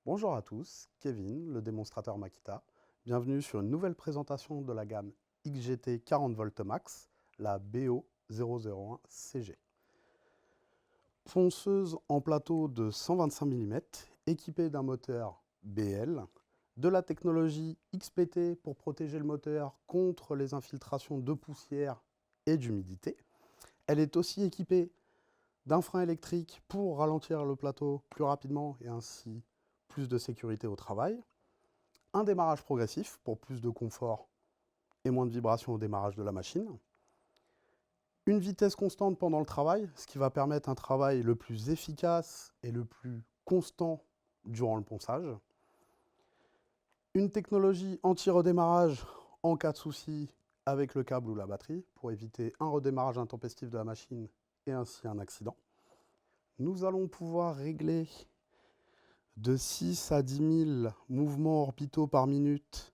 Bonjour à tous, Kevin, le démonstrateur Makita. Bienvenue sur une nouvelle présentation de la gamme XGT 40V Max, la BO001CG. Ponceuse en plateau de 125 mm, équipée d'un moteur BL, de la technologie XPT pour protéger le moteur contre les infiltrations de poussière et d'humidité. Elle est aussi équipée d'un frein électrique pour ralentir le plateau plus rapidement et ainsi plus de sécurité au travail, un démarrage progressif pour plus de confort et moins de vibrations au démarrage de la machine, une vitesse constante pendant le travail, ce qui va permettre un travail le plus efficace et le plus constant durant le ponçage, une technologie anti-redémarrage en cas de souci avec le câble ou la batterie pour éviter un redémarrage intempestif de la machine et ainsi un accident. Nous allons pouvoir régler de 6 à 10 000 mouvements orbitaux par minute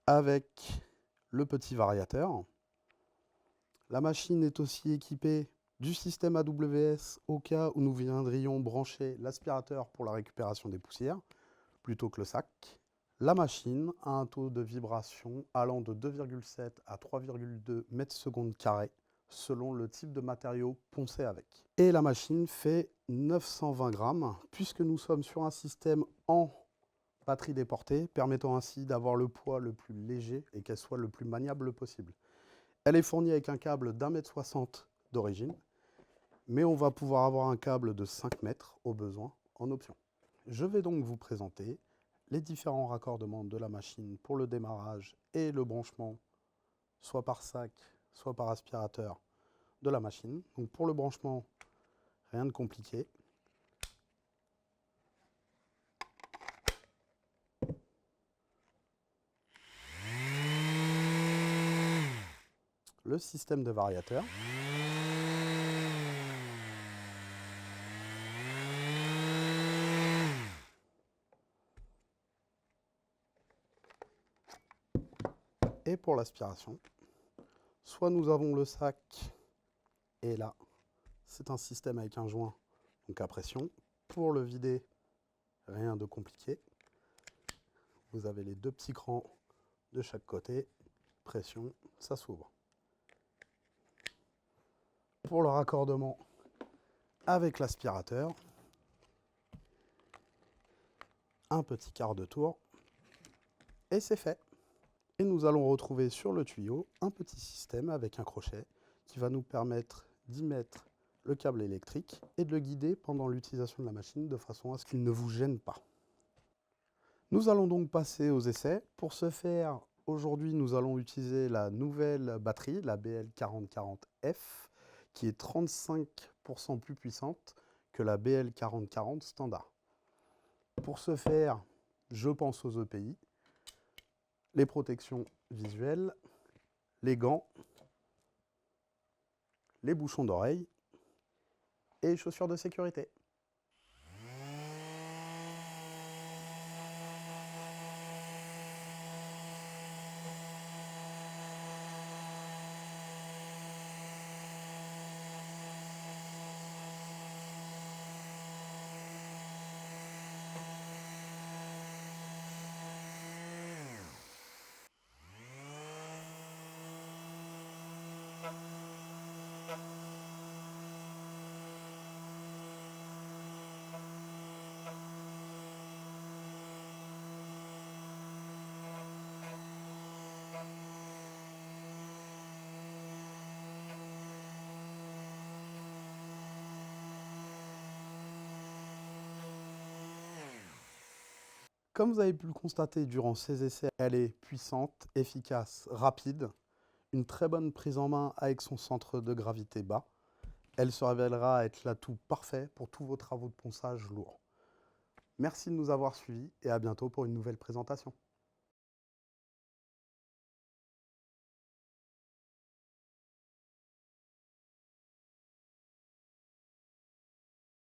avec le petit variateur. La machine est aussi équipée du système AWS au cas où nous viendrions brancher l'aspirateur pour la récupération des poussières plutôt que le sac. La machine a un taux de vibration allant de 2,7 à 3,2 mètres/seconde carré selon le type de matériau poncé avec. Et la machine fait 920 grammes, puisque nous sommes sur un système en batterie déportée, permettant ainsi d'avoir le poids le plus léger et qu'elle soit le plus maniable possible. Elle est fournie avec un câble d'1,60 m d'origine, mais on va pouvoir avoir un câble de 5 mètres au besoin en option. Je vais donc vous présenter les différents raccordements de la machine pour le démarrage et le branchement, soit par sac, soit par aspirateur de la machine. Donc pour le branchement, rien de compliqué. Le système de variateur. Et pour l'aspiration, soit nous avons le sac, et là, c'est un système avec un joint, donc à pression. Pour le vider, rien de compliqué. Vous avez les deux petits crans de chaque côté, pression, ça s'ouvre. Pour le raccordement avec l'aspirateur, un petit quart de tour, et c'est fait. Et nous allons retrouver sur le tuyau un petit système avec un crochet qui va nous permettre d'y mettre le câble électrique et de le guider pendant l'utilisation de la machine de façon à ce qu'il ne vous gêne pas. Nous allons donc passer aux essais. Pour ce faire, aujourd'hui, nous allons utiliser la nouvelle batterie, la BL4040F, qui est 35% plus puissante que la BL4040 standard. Pour ce faire, je pense aux EPI, les protections visuelles, les gants, les bouchons d'oreille et les chaussures de sécurité. Comme vous avez pu le constater durant ces essais, elle est puissante, efficace, rapide, une très bonne prise en main avec son centre de gravité bas. Elle se révélera être l'atout parfait pour tous vos travaux de ponçage lourds. Merci de nous avoir suivis et à bientôt pour une nouvelle présentation.